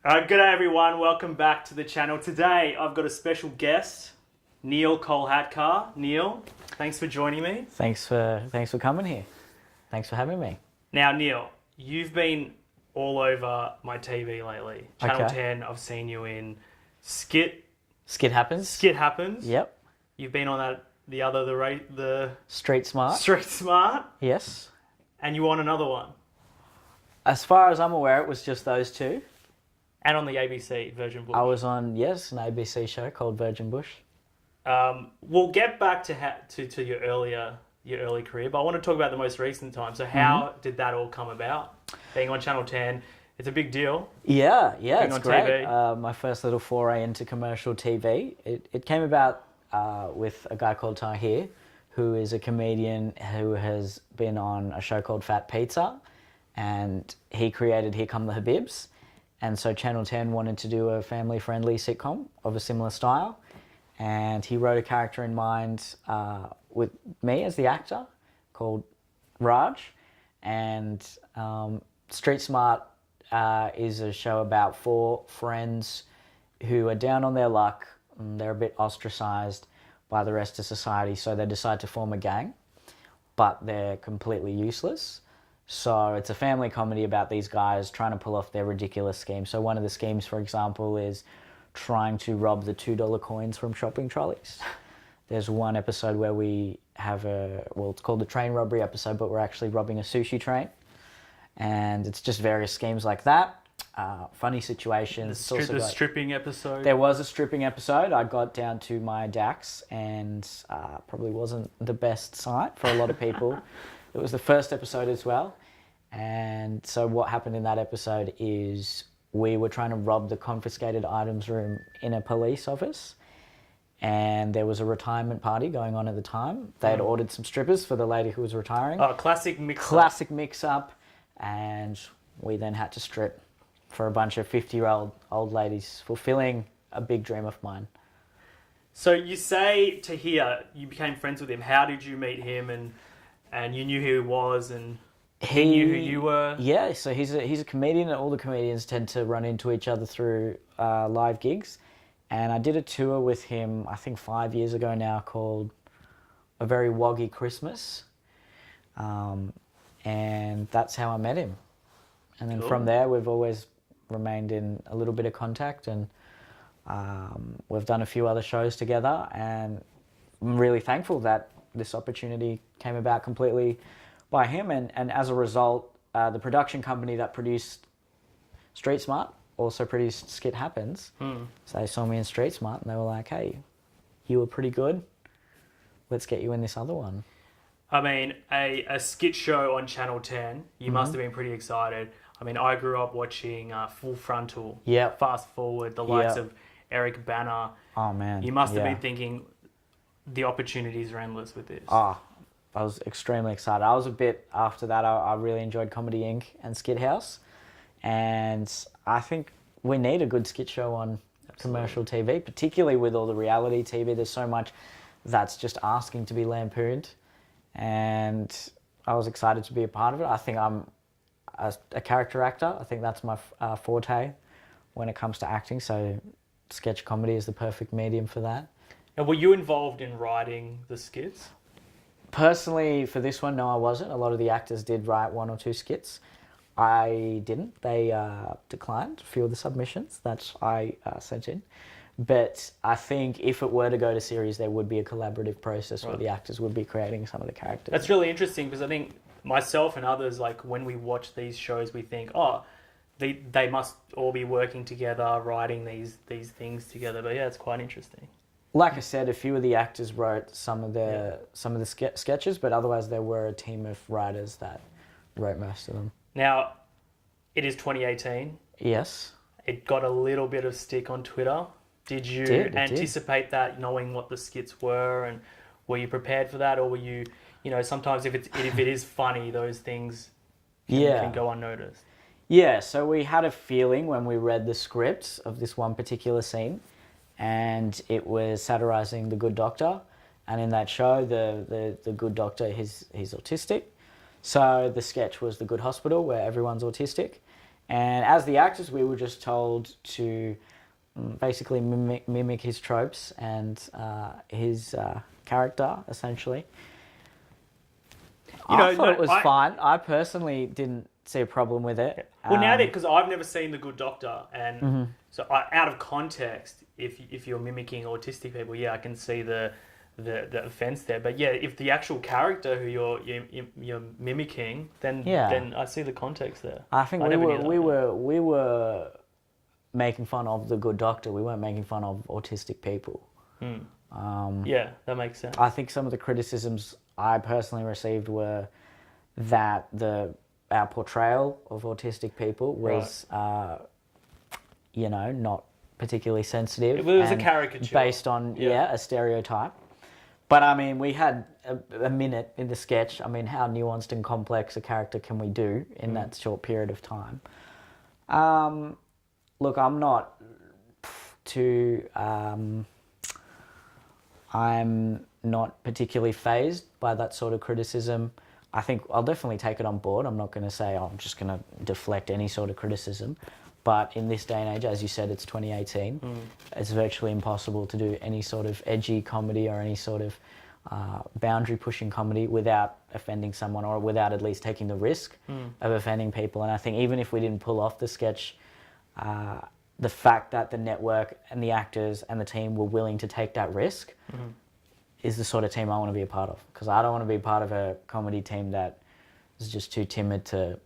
G'day everyone, welcome back to the channel. Today I've got a special guest, Neel Kolhatkar. Neel, thanks for joining me. Thanks for coming here. Thanks for having me. Now Neel, you've been all over my TV lately. Channel Okay. 10, I've seen you in Skit. Skit happens. Skit happens. Yep. You've been on the Street Smart. Street Smart, Yes. and you won another one. As far as I'm aware, it was just those two. And on the ABC Virgin Bush. I was on an ABC show called Virgin Bush. We'll get back to your early career, but I want to talk about the most recent time. So how did that all come about? Being on Channel 10, it's a big deal. Yeah, Being it's on great. TV. My first little foray into commercial TV. It came about with a guy called Tahir, who is a comedian who has been on a show called Fat Pizza, and he created Here Come the Habibs. And so Channel 10 wanted to do a family-friendly sitcom of a similar style. And he wrote a character in mind with me as the actor called Raj. And Street Smart is a show about four friends who are down on their luck. And they're a bit ostracized by the rest of society. So they decide to form a gang, but they're completely useless. So it's a family comedy about these guys trying to pull off their ridiculous schemes. So one of the schemes, for example, is trying to rob the $2 coins from shopping trolleys. There's one episode where we have it's called the train robbery episode, but we're actually robbing a sushi train. And it's just various schemes like that. Funny situations. The stripping episode. There was a stripping episode. I got down to my Dax and probably wasn't the best sight for a lot of people. It was the first episode as well. And so what happened in that episode is we were trying to rob the confiscated items room in a police office. And there was a retirement party going on at the time. They had ordered some strippers for the lady who was retiring. Oh, classic mix-up. Classic mix-up. And we then had to strip for a bunch of 50-year-old old ladies, fulfilling a big dream of mine. So you say Tahir, you became friends with him. How did you meet him and you knew who he was and he knew who you were? Yeah, so he's a comedian, and all the comedians tend to run into each other through live gigs. And I did a tour with him, I think 5 years ago now, called A Very Woggy Christmas. And that's how I met him. And then from there, we've always remained in a little bit of contact, and we've done a few other shows together, and I'm really thankful that this opportunity came about completely by him, and as a result, the production company that produced Street Smart also produced Skit Happens. So they saw me in Street Smart and they were like, hey, you were pretty good, let's get you in this other one. I mean, a skit show on Channel 10, you must have been pretty excited. I mean, I grew up watching Full Frontal, Yep. Fast Forward, the likes Yep. of Eric Bana. Oh man. You must have been thinking the opportunities are endless with this. I was extremely excited. I was a bit after that. I really enjoyed Comedy Inc. and Skit House, and I think we need a good skit show on commercial TV, particularly with all the reality TV. There's so much that's just asking to be lampooned, and I was excited to be a part of it. I think I'm a character actor. I think that's my forte when it comes to acting. So sketch comedy is the perfect medium for that. And were you involved in writing the skits? Personally, for this one, no, I wasn't. A lot of the actors did write one or two skits. I didn't. They declined a few of the submissions that I sent in. But I think if it were to go to series, there would be a collaborative process where the actors would be creating some of the characters. That's really interesting because I think myself and others, like when we watch these shows, we think, oh, they must all be working together, writing these things together. But yeah, it's quite interesting. Like I said, a few of the actors wrote some of the sketches, but otherwise there were a team of writers that wrote most of them. Now, it is 2018. Yes. It got a little bit of stick on Twitter. Did you anticipate that, knowing what the skits were, and were you prepared for that, or were you, sometimes if it is funny, those things can go unnoticed? Yeah, so we had a feeling when we read the script of this one particular scene, and it was satirising the Good Doctor, and in that show, the Good Doctor, he's autistic. So the sketch was the Good Hospital, where everyone's autistic, And as the actors, we were just told to basically mimic his tropes and his character, essentially. I thought it was fine. I personally didn't see a problem with it. Well, now that, because I've never seen The Good Doctor, and so out of context, if you're mimicking autistic people, yeah, I can see the offense there. But yeah, if the actual character who you're mimicking, then I see the context there. I think we were making fun of The Good Doctor. We weren't making fun of autistic people. Yeah, that makes sense. I think some of the criticisms I personally received were that our portrayal of autistic people was, not particularly sensitive. It was a caricature. Based on, a stereotype. But, I mean, we had a minute in the sketch. I mean, how nuanced and complex a character can we do in that short period of time? Look, I'm not too... I'm not particularly fazed by that sort of criticism. I think I'll definitely take it on board. I'm not going to say, I'm just going to deflect any sort of criticism. But in this day and age, as you said, it's 2018. It's virtually impossible to do any sort of edgy comedy or any sort of boundary-pushing comedy without offending someone or without at least taking the risk of offending people. And I think even if we didn't pull off the sketch, the fact that the network and the actors and the team were willing to take that risk is the sort of team I want to be a part of. Because I don't want to be part of a comedy team that is just too timid to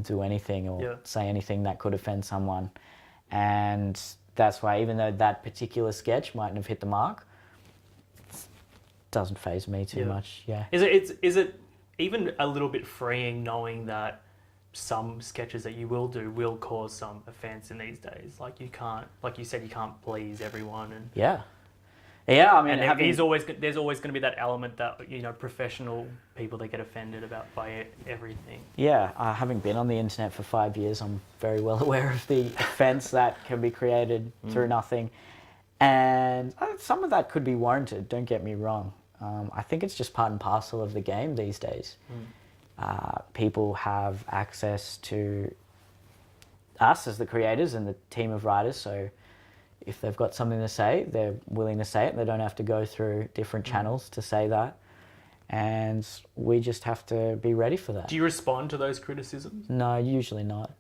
do anything or say anything that could offend someone. And that's why, even though that particular sketch mightn't have hit the mark, it doesn't faze me too much. Yeah. Is it even a little bit freeing knowing that some sketches that you will do will cause some offence in these days? Like, you can't, like you said, you can't please everyone. And I mean, there's always going to be that element that, professional people that get offended by everything. Yeah, having been on the internet for 5 years, I'm very well aware of the offence that can be created through nothing. And some of that could be warranted, don't get me wrong. I think it's just part and parcel of the game these days. People have access to us as the creators and the team of writers, so if they've got something to say, they're willing to say it. They don't have to go through different channels to say that. And we just have to be ready for that. Do you respond to those criticisms? No, usually not.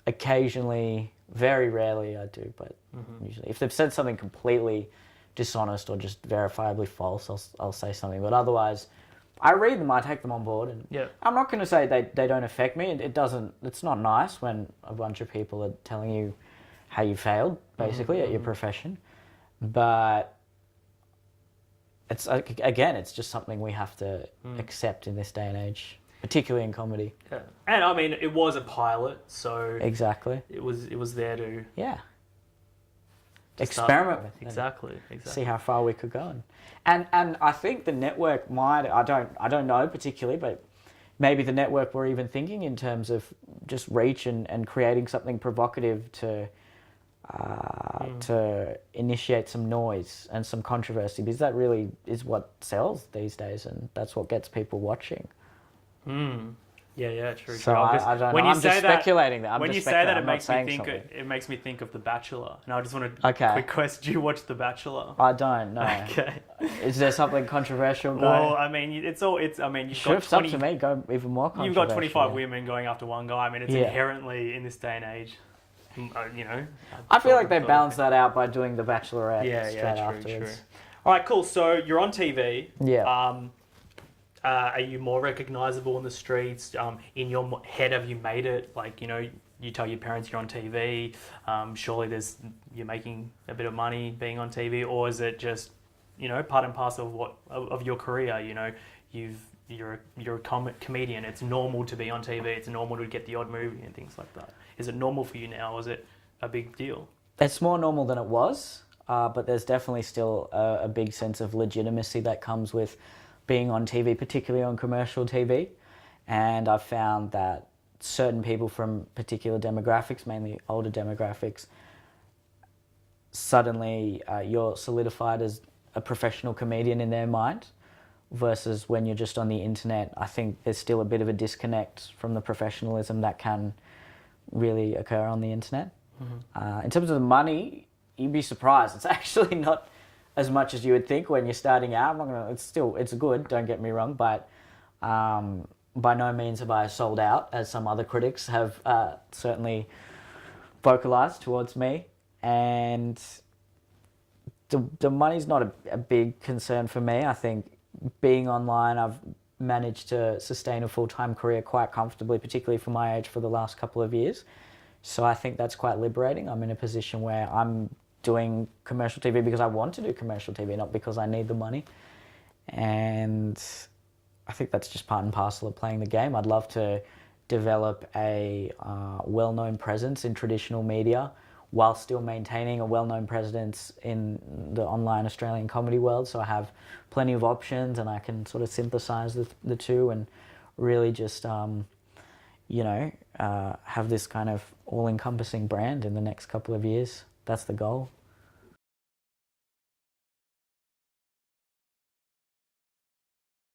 Occasionally, very rarely I do, but usually. If they've said something completely dishonest or just verifiably false, I'll say something. But otherwise, I read them, I take them on board. And I'm not going to say they don't affect me. It's not nice when a bunch of people are telling you how you failed, basically, at your profession. But it's just something we have to accept in this day and age, particularly in comedy. Yeah. And I mean, it was a pilot, so exactly, it was there to experiment with. Exactly. See how far we could go. And I think the network might, I don't know particularly, but maybe the network were even thinking in terms of just reach and creating something provocative to initiate some noise and some controversy, because that really is what sells these days, and that's what gets people watching. Yeah, true. So I don't know. I'm just speculating that. When you say that, it makes me think of The Bachelor. And I just want to quick question: do you watch The Bachelor? I don't know. Okay. Is there something controversial going? Well, I mean, you've got it's up to me. Go even more controversial. You've got 25 women going after one guy. I mean, it's inherently in this day and age. I feel like they balance that out by doing The Bachelorette straight afterwards. True. All right, cool. So you're on TV. Yeah. Are you more recognisable in the streets? In your head, have you made it? Like, you tell your parents you're on TV. Surely you're making a bit of money being on TV, or is it just, part and parcel of your career? You're a comedian. It's normal to be on TV. It's normal to get the odd movie and things like that. Is it normal for you now? Or is it a big deal? It's more normal than it was, but there's definitely still a big sense of legitimacy that comes with being on TV, particularly on commercial TV. And I've found that certain people from particular demographics, mainly older demographics, suddenly you're solidified as a professional comedian in their mind, versus when you're just on the internet. I think there's still a bit of a disconnect from the professionalism that can really occur on the internet. In terms of the money, you'd be surprised. It's actually not as much as you would think when you're starting out. It's good, don't get me wrong, but by no means have I sold out, as some other critics have certainly vocalized towards me. And the money's not a big concern for me. I think being online, I've managed to sustain a full-time career quite comfortably, particularly for my age, for the last couple of years. So I think that's quite liberating. I'm in a position where I'm doing commercial TV because I want to do commercial TV, not because I need the money. And I think that's just part and parcel of playing the game. I'd love to develop a well-known presence in traditional media while still maintaining a well-known presence in the online Australian comedy world. So I have plenty of options and I can sort of synthesize the two and really just, have this kind of all-encompassing brand in the next couple of years. That's the goal.